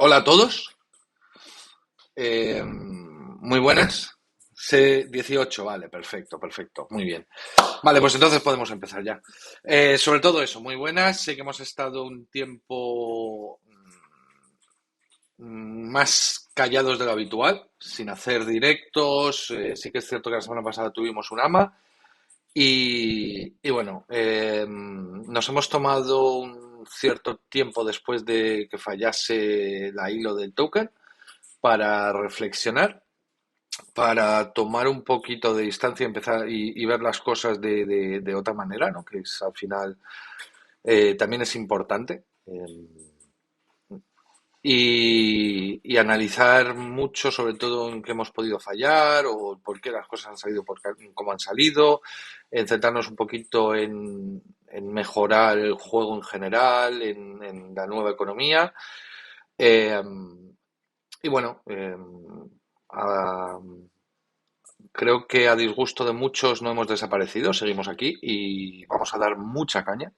Hola a todos, muy buenas. C18, vale, perfecto, perfecto, muy bien. Vale, pues entonces podemos empezar ya. Sobre todo eso, muy buenas. Sé que hemos estado un tiempo más callados de lo habitual, sin hacer directos. Sí que es cierto que la semana pasada tuvimos un AMA y bueno, nos hemos tomado un cierto tiempo después de que fallase la hilo del token para reflexionar, para tomar un poquito de distancia y empezar y ver las cosas de otra manera, ¿no? Que es al final también es importante. Y analizar mucho, sobre todo en qué hemos podido fallar o por qué las cosas han salido como han salido, centrarnos un poquito en mejorar el juego en general, en la nueva economía. Eh, y bueno, a, creo que a disgusto de muchos no hemos desaparecido, seguimos aquí y vamos a dar mucha caña.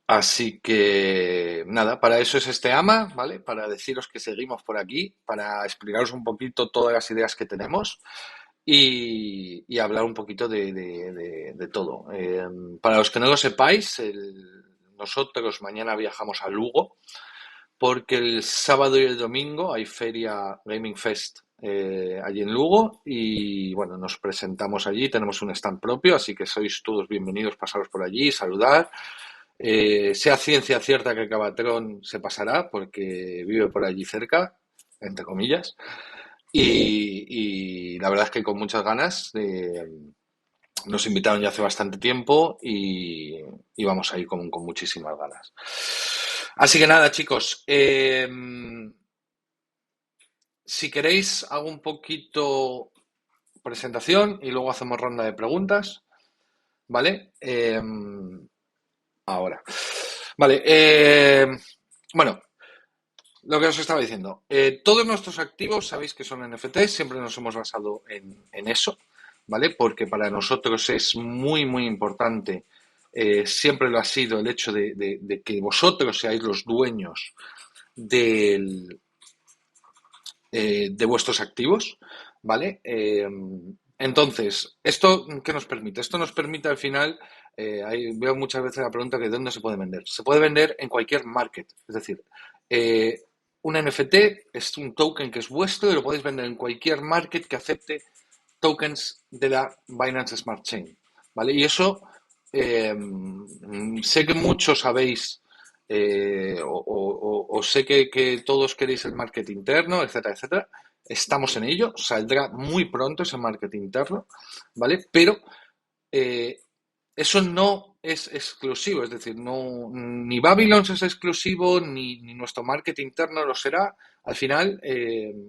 Así que nada, para eso es este AMA, ¿vale? Para deciros que seguimos por aquí, para explicaros un poquito todas las ideas que tenemos y hablar un poquito de todo. Para los que no lo sepáis, nosotros mañana viajamos a Lugo porque el sábado y el domingo hay feria Gaming Fest allí en Lugo y bueno, nos presentamos allí, tenemos un stand propio, así que sois todos bienvenidos, pasaros por allí, saludar. Sea ciencia cierta que Cabatrón se pasará porque vive por allí cerca, entre comillas, y la verdad es que con muchas ganas. Nos invitaron ya hace bastante tiempo y vamos a ir con muchísimas ganas. Así que nada, chicos, si queréis hago un poquito presentación y luego hacemos ronda de preguntas, ¿vale? Ahora. Vale, bueno, lo que os estaba diciendo. Todos nuestros activos sabéis que son NFTs, siempre nos hemos basado en eso, ¿vale? Porque para nosotros es muy, muy importante, siempre lo ha sido el hecho de que vosotros seáis los dueños del, de vuestros activos, ¿vale? Entonces, ¿esto qué nos permite? Esto nos permite al final, veo muchas veces la pregunta que ¿de dónde se puede vender? Se puede vender en cualquier market, es decir, eh, un NFT es un token que es vuestro y lo podéis vender en cualquier market que acepte tokens de la Binance Smart Chain, ¿vale? Y eso sé que muchos sabéis o sé que todos queréis el market interno, etcétera, etcétera. Estamos en ello, saldrá muy pronto ese market interno, ¿vale? Pero eh, eso no es exclusivo, es decir, no, ni Babylon es exclusivo, ni nuestro market interno lo será. Al final,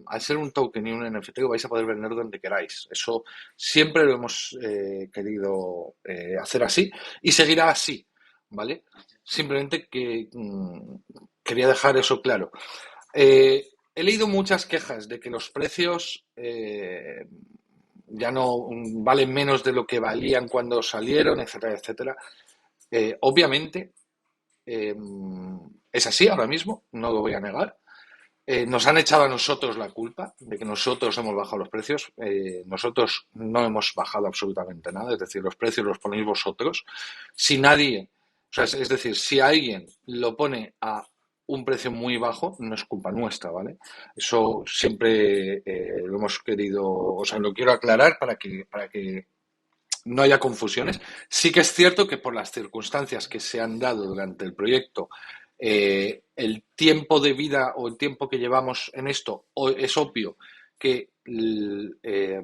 al ser un token y un NFT, lo vais a poder vender donde queráis. Eso siempre lo hemos querido hacer así y seguirá así, ¿vale? Simplemente que quería dejar eso claro. He leído muchas quejas de que los precios ya no valen menos de lo que valían cuando salieron, etcétera, etcétera. Obviamente eh, es así ahora mismo, no lo voy a negar. Nos han echado a nosotros la culpa de que nosotros hemos bajado los precios. Nosotros no hemos bajado absolutamente nada, es decir, los precios los ponéis vosotros. Si nadie, o sea, es decir, si alguien lo pone a un precio muy bajo, no es culpa nuestra, ¿vale? Eso siempre lo hemos querido, o sea, lo quiero aclarar para que no haya confusiones. Sí que es cierto que por las circunstancias que se han dado durante el proyecto, el tiempo de vida o el tiempo que llevamos en esto, es obvio que, eh,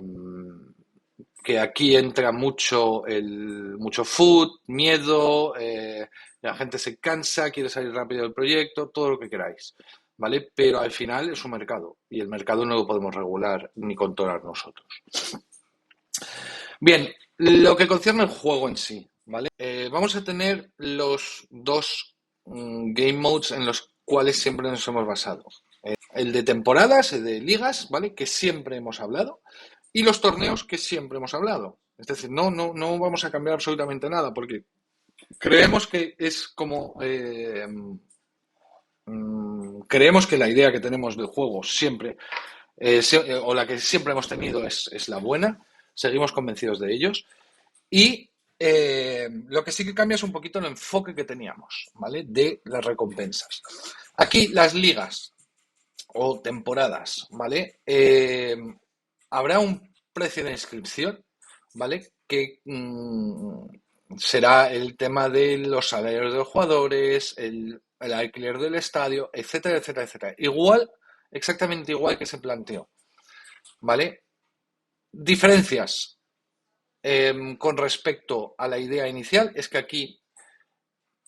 que aquí entra mucho food, miedo, la gente se cansa, quiere salir rápido del proyecto, todo lo que queráis. ¿Vale? Pero al final es un mercado y el mercado no lo podemos regular ni controlar nosotros. Bien, lo que concierne al juego en sí, ¿vale? Vamos a tener los dos game modes en los cuales siempre nos hemos basado. El de temporadas, el de ligas, ¿vale? Que siempre hemos hablado. Y los torneos que siempre hemos hablado. Es decir, no vamos a cambiar absolutamente nada porque creemos que es como creemos que la idea que tenemos del juego siempre, o la que siempre hemos tenido es la buena, seguimos convencidos de ellos. Y lo que sí que cambia es un poquito el enfoque que teníamos, ¿vale? De las recompensas. Aquí las ligas o temporadas, ¿vale? Habrá un precio de inscripción, ¿vale? Que será el tema de los salarios de los jugadores, el alquiler del estadio, etcétera, etcétera, etcétera. Igual, exactamente igual que se planteó, ¿vale? Diferencias con respecto a la idea inicial es que aquí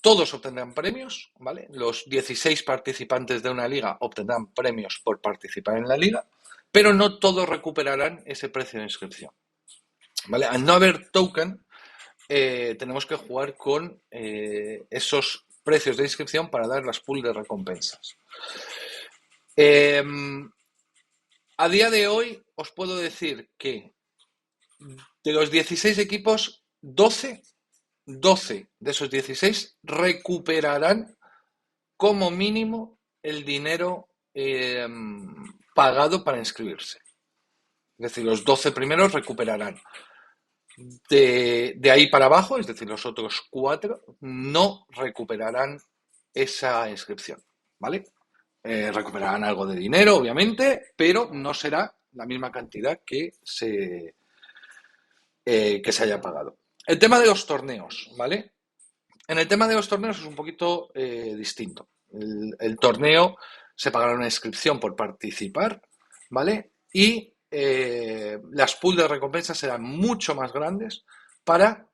todos obtendrán premios, ¿vale? Los 16 participantes de una liga obtendrán premios por participar en la liga, pero no todos recuperarán ese precio de inscripción, ¿vale? Al no haber token, tenemos que jugar con esos precios de inscripción para dar las pools de recompensas. A día de hoy os puedo decir que de los 16 equipos, 12 de esos 16 recuperarán como mínimo el dinero pagado para inscribirse. Es decir, los 12 primeros recuperarán. De ahí para abajo, es decir, los otros 4 no recuperarán esa inscripción, ¿vale? Recuperarán algo de dinero, obviamente, pero no será la misma cantidad que se haya pagado. El tema de los torneos, ¿vale? En el tema de los torneos es un poquito distinto. El torneo se pagará una inscripción por participar, ¿vale? Y las pools de recompensas serán mucho más grandes para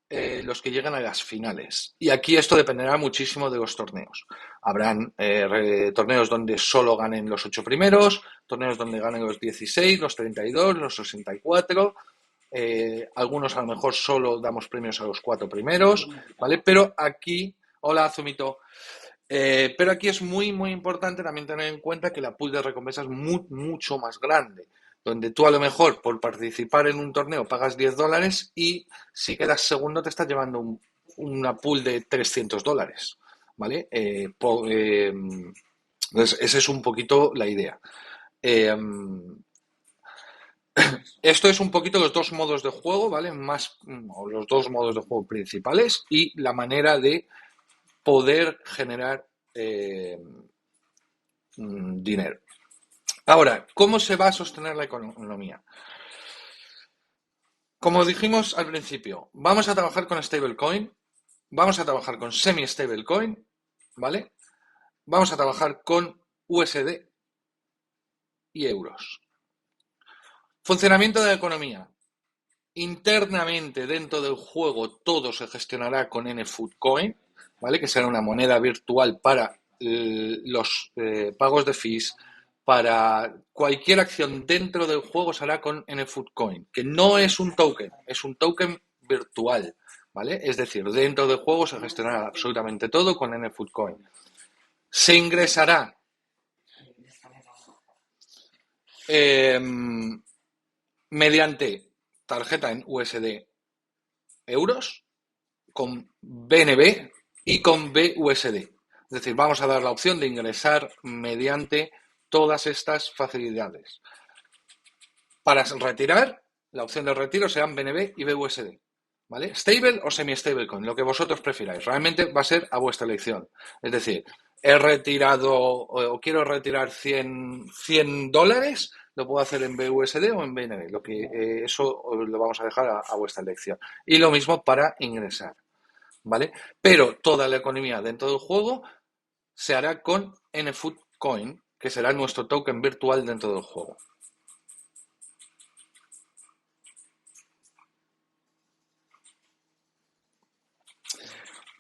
los que llegan a las finales. Y aquí esto dependerá muchísimo de los torneos. Habrán torneos donde solo ganen los 8 primeros, torneos donde ganen los 16, los 32, los 64. Algunos a lo mejor solo damos premios a los 4 primeros, ¿vale? Pero aquí, hola Zumito, pero aquí es muy, muy importante también tener en cuenta que la pool de recompensas es mucho más grande, donde tú a lo mejor por participar en un torneo pagas $10 y si quedas segundo te estás llevando una pool de $300, ¿vale? Entonces, esa es un poquito la idea. Esto es un poquito los dos modos de juego, ¿vale? O los dos modos de juego principales y la manera de poder generar dinero. Ahora, ¿cómo se va a sostener la economía? Como dijimos al principio, vamos a trabajar con stablecoin, vamos a trabajar con semi-stablecoin, ¿vale? Vamos a trabajar con USD y euros. Funcionamiento de la economía. Internamente dentro del juego todo se gestionará con NFoodCoin, ¿vale? Que será una moneda virtual para los pagos de fees, para cualquier acción dentro del juego se hará con NFoodCoin, que no es un token, es un token virtual, ¿vale? Es decir, dentro del juego se gestionará absolutamente todo con NFoodCoin. Se ingresará mediante tarjeta en USD euros con BNB y con BUSD. Es decir, vamos a dar la opción de ingresar mediante todas estas facilidades. Para retirar, la opción de retiro serán BNB y BUSD. ¿Vale? Stable o semi-stablecoin, lo que vosotros prefiráis. Realmente va a ser a vuestra elección. Es decir, he retirado o quiero retirar $100, lo puedo hacer en BUSD o en BNB. Eso lo vamos a dejar a vuestra elección. Y lo mismo para ingresar. ¿Vale? Pero toda la economía dentro del juego se hará con NFoodCoin, que será nuestro token virtual dentro del juego.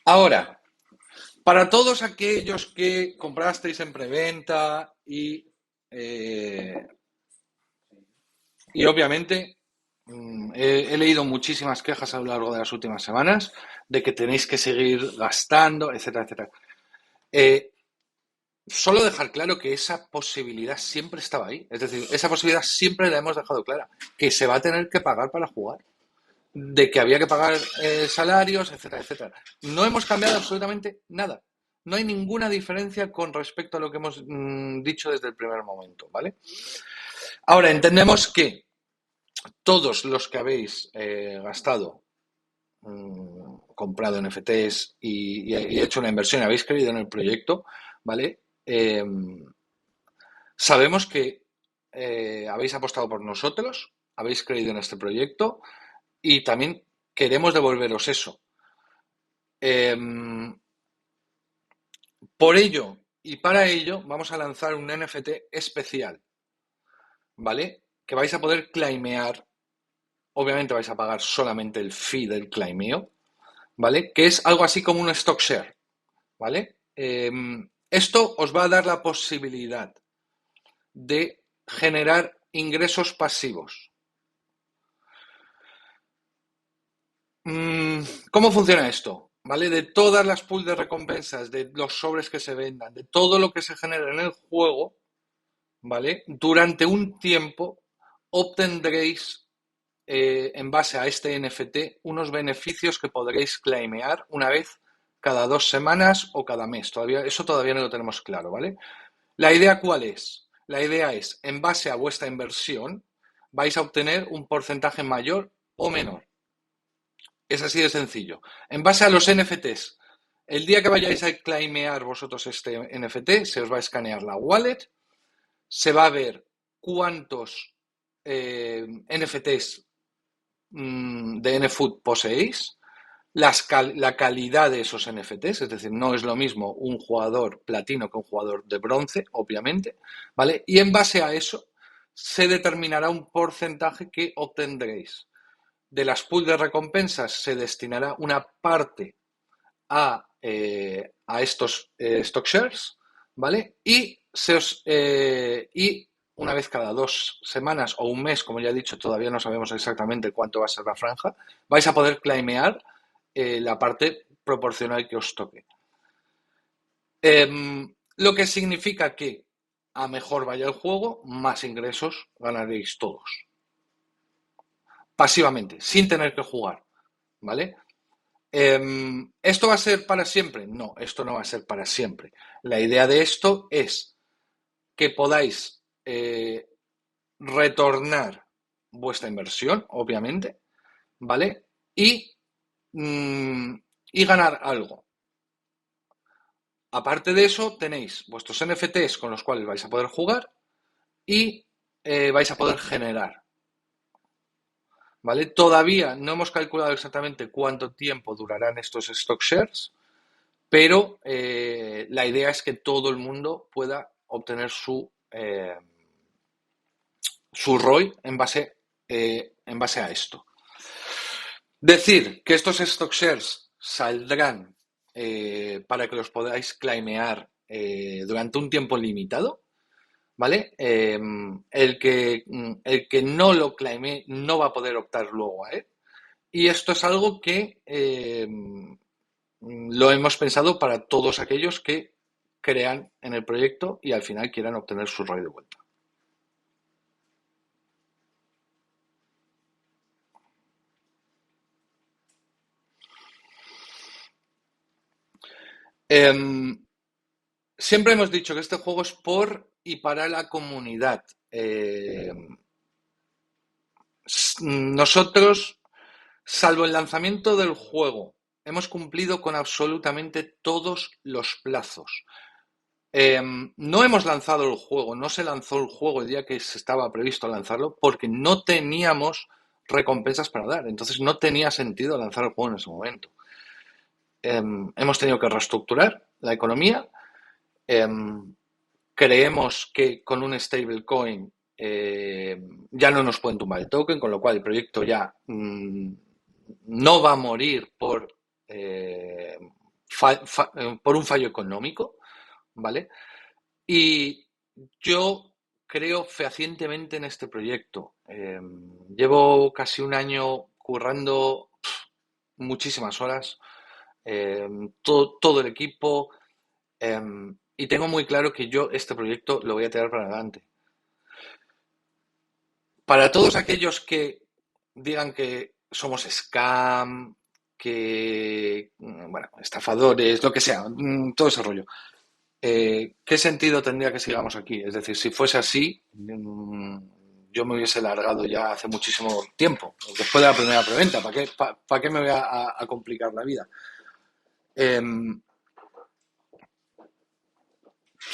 Ahora, para todos aquellos que comprasteis en preventa y obviamente he leído muchísimas quejas a lo largo de las últimas semanas de que tenéis que seguir gastando, etcétera, etcétera. Solo dejar claro que esa posibilidad siempre estaba ahí. Es decir, esa posibilidad siempre la hemos dejado clara, que se va a tener que pagar para jugar, de que había que pagar salarios, etcétera, etcétera. No hemos cambiado absolutamente nada. No hay ninguna diferencia con respecto a lo que hemos dicho desde el primer momento, ¿vale? Ahora, entendemos que todos los que habéis gastado, comprado NFTs y hecho una inversión, habéis creído en el proyecto, ¿vale? Sabemos que habéis apostado por nosotros, habéis creído en este proyecto y también queremos devolveros eso. Por ello y para ello vamos a lanzar un NFT especial, ¿vale? Que vais a poder claimear. Obviamente vais a pagar solamente el fee del claimeo, ¿vale? Que es algo así como un stock share, ¿vale? Esto os va a dar la posibilidad de generar ingresos pasivos. ¿Cómo funciona esto? ¿Vale? De todas las pools de recompensas, de los sobres que se vendan, de todo lo que se genera en el juego, ¿vale? Durante un tiempo obtendréis, en base a este NFT, unos beneficios que podréis claimear una vez cada 2 semanas o cada mes. Eso todavía no lo tenemos claro, ¿vale? ¿La idea cuál es? La idea es, en base a vuestra inversión, vais a obtener un porcentaje mayor o menor. Es así de sencillo. En base a los NFTs, el día que vayáis a claimear vosotros este NFT, se os va a escanear la wallet, se va a ver cuántos NFTs de NFood poseéis, la calidad de esos NFTs, es decir, no es lo mismo un jugador platino que un jugador de bronce, obviamente, ¿vale? Y en base a eso se determinará un porcentaje que obtendréis. De las pools de recompensas se destinará una parte a estos stock shares, ¿vale? Y una vez cada 2 semanas o un mes, como ya he dicho, todavía no sabemos exactamente cuánto va a ser la franja, vais a poder claimear la parte proporcional que os toque. Lo que significa que a mejor vaya el juego, más ingresos ganaréis todos. Pasivamente, sin tener que jugar, ¿vale? ¿Esto va a ser para siempre? No, esto no va a ser para siempre. La idea de esto es que podáis retornar vuestra inversión, obviamente, ¿vale? Y ganar algo. Aparte de eso, tenéis vuestros NFTs con los cuales vais a poder jugar y vais a poder generar. ¿Vale? Todavía no hemos calculado exactamente cuánto tiempo durarán estos stock shares, pero la idea es que todo el mundo pueda obtener su ROI en base a esto. Decir que estos stock shares saldrán para que los podáis claimear durante un tiempo limitado, ¿vale? El que no lo claime no va a poder optar luego a él. Y esto es algo que lo hemos pensado para todos aquellos que crean en el proyecto y al final quieran obtener su ROI de vuelta. Siempre hemos dicho que este juego es por y para la comunidad. Nosotros, salvo el lanzamiento del juego, hemos cumplido con absolutamente todos los plazos. No hemos lanzado el juego, no se lanzó el juego el día que se estaba previsto lanzarlo porque no teníamos recompensas para dar. Entonces no tenía sentido lanzar el juego en ese momento. Hemos tenido que reestructurar la economía. Creemos que con un stablecoin ya no nos pueden tumbar el token, con lo cual el proyecto ya no va a morir por un fallo económico, ¿vale? Y yo creo fehacientemente en este proyecto. Llevo casi un año currando muchísimas horas, todo el equipo, y tengo muy claro que yo este proyecto lo voy a tirar para adelante. Para todos aquellos que digan que somos scam, bueno, estafadores, lo que sea, todo ese rollo. ¿Qué sentido tendría que sigamos aquí? Es decir, si fuese así, yo me hubiese largado ya hace muchísimo tiempo, después de la primera preventa. ¿Para qué me voy a complicar la vida?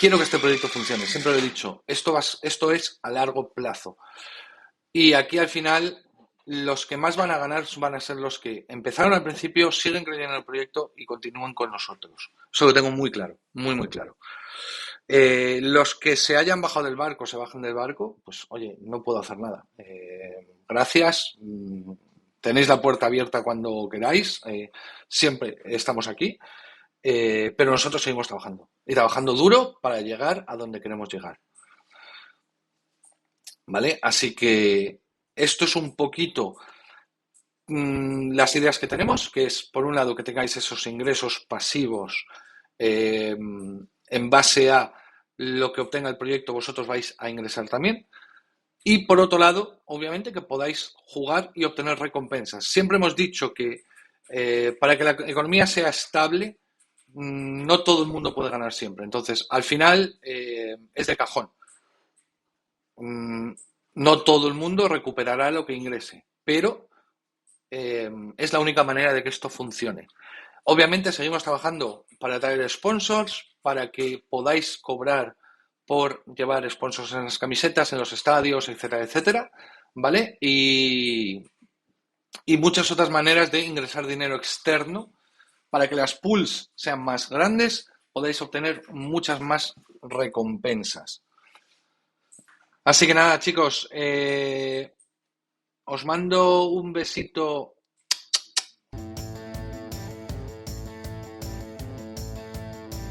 Quiero que este proyecto funcione, siempre lo he dicho, esto es a largo plazo. Y aquí al final los que más van a ganar van a ser los que empezaron al principio, siguen creyendo en el proyecto y continúan con nosotros. Eso lo tengo muy claro, muy, muy claro. Los que se hayan bajado del barco, se bajen del barco, pues oye, no puedo hacer nada. Gracias. Tenéis la puerta abierta cuando queráis. Siempre estamos aquí. Pero nosotros seguimos trabajando. Y trabajando duro para llegar a donde queremos llegar. ¿Vale? Así que esto es un poquito las ideas que tenemos, que es, por un lado, que tengáis esos ingresos pasivos en base a lo que obtenga el proyecto, vosotros vais a ingresar también. Y por otro lado, obviamente, que podáis jugar y obtener recompensas. Siempre hemos dicho que para que la economía sea estable, no todo el mundo puede ganar siempre. Entonces, al final, es de cajón. Mm, no todo el mundo recuperará lo que ingrese, pero es la única manera de que esto funcione. Obviamente seguimos trabajando para traer sponsors, para que podáis cobrar por llevar sponsors en las camisetas, en los estadios, etcétera, etcétera, ¿vale? Y muchas otras maneras de ingresar dinero externo para que las pools sean más grandes, podáis obtener muchas más recompensas. Así que nada, chicos, os mando un besito